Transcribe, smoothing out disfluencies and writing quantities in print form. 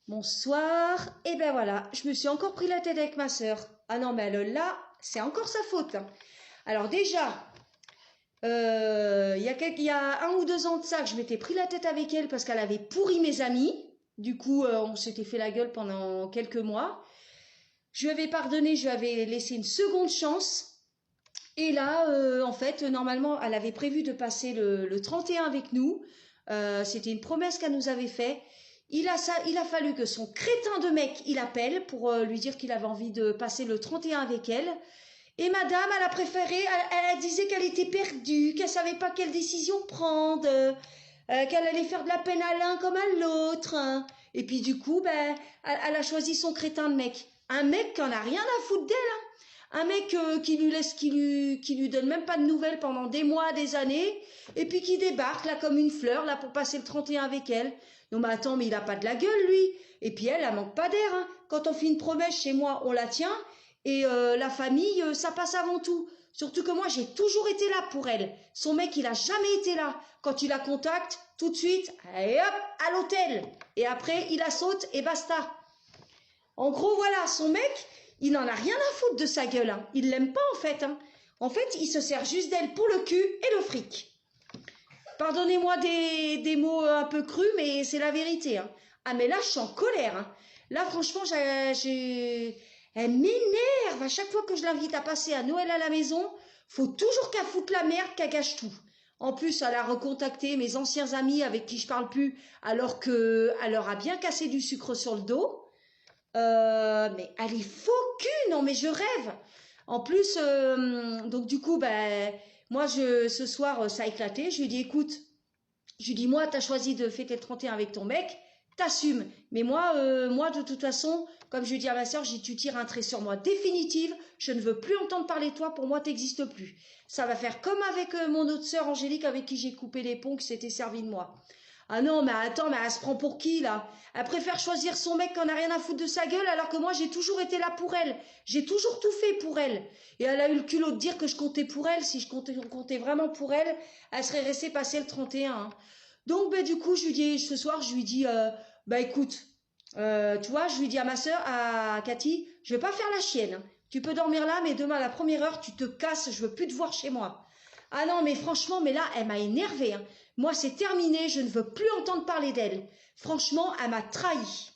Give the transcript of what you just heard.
Bonsoir. Et ben voilà, je me suis encore pris la tête avec ma sœur. Ah non, mais elle, là, c'est encore sa faute, hein. Alors déjà, il y a 1 ou 2 ans de ça que je m'étais pris la tête avec elle parce qu'elle avait pourri mes amis. Du coup, on s'était fait la gueule pendant quelques mois. Je lui avais pardonné, je lui avais laissé une seconde chance. Et là, en fait, normalement, elle avait prévu de passer le 31 avec nous. C'était une promesse qu'elle nous avait fait. Il a fallu que son crétin de mec, il appelle pour lui dire qu'il avait envie de passer le 31 avec elle. Et madame, elle a préféré, elle disait qu'elle était perdue, qu'elle savait pas quelle décision prendre, qu'elle allait faire de la peine à l'un comme à l'autre, hein. Et puis du coup, ben, elle a choisi son crétin de mec. Un mec qui en a rien à foutre d'elle, hein. Un mec qui lui donne même pas de nouvelles pendant des mois, des années, et puis qui débarque là comme une fleur là pour passer le 31 avec elle. Non mais attends, mais il a pas de la gueule lui. Et puis elle manque pas d'air, hein. Quand on fait une promesse chez moi, on la tient. Et la famille, ça passe avant tout. Surtout que moi, j'ai toujours été là pour elle. Son mec, il a jamais été là. Quand tu la contactes, tout de suite, allez hop, à l'hôtel. Et après, il la saute et basta. En gros, voilà, son mec, il n'en a rien à foutre de sa gueule, hein. Il l'aime pas, en fait, hein. En fait, il se sert juste d'elle pour le cul et le fric. Pardonnez-moi des mots un peu crus, mais c'est la vérité, hein. Ah, mais là, je suis en colère, hein. Là, franchement, elle m'énerve. À chaque fois que je l'invite à passer à Noël à la maison, faut toujours qu'elle foute la merde, qu'elle gâche tout. En plus, elle a recontacté mes anciens amis avec qui je parle plus, alors que elle leur a bien cassé du sucre sur le dos. Mais elle est faux cul, non mais je rêve. En plus, donc du coup, ben moi ce soir ça a éclaté. Je lui ai dit écoute, je lui dis moi t'as choisi de fêter le 31 avec ton mec, t'assumes. Mais moi de toute façon, comme je lui ai dit à ma soeur, tu tires un trait sur moi définitive. Je ne veux plus entendre parler de toi. Pour moi t'existes plus. Ça va faire comme avec mon autre sœur Angélique avec qui j'ai coupé les ponts, qui s'était servi de moi. Ah non, mais attends, mais elle se prend pour qui, là? Elle préfère choisir son mec qu'on n'a rien à foutre de sa gueule, alors que moi, j'ai toujours été là pour elle. J'ai toujours tout fait pour elle. Et elle a eu le culot de dire que je comptais pour elle. Si je comptais vraiment pour elle, elle serait restée passer le 31, hein. Donc, ben, du coup, ce soir, je lui dis, bah, écoute, tu vois, je lui dis à ma sœur, à Cathy, je vais pas faire la chienne, hein. Tu peux dormir là, mais demain à la première heure, tu te casses, je veux plus te voir chez moi. Ah non, mais franchement, mais là, elle m'a énervée, hein. Moi, c'est terminé, je ne veux plus entendre parler d'elle. Franchement, elle m'a trahi.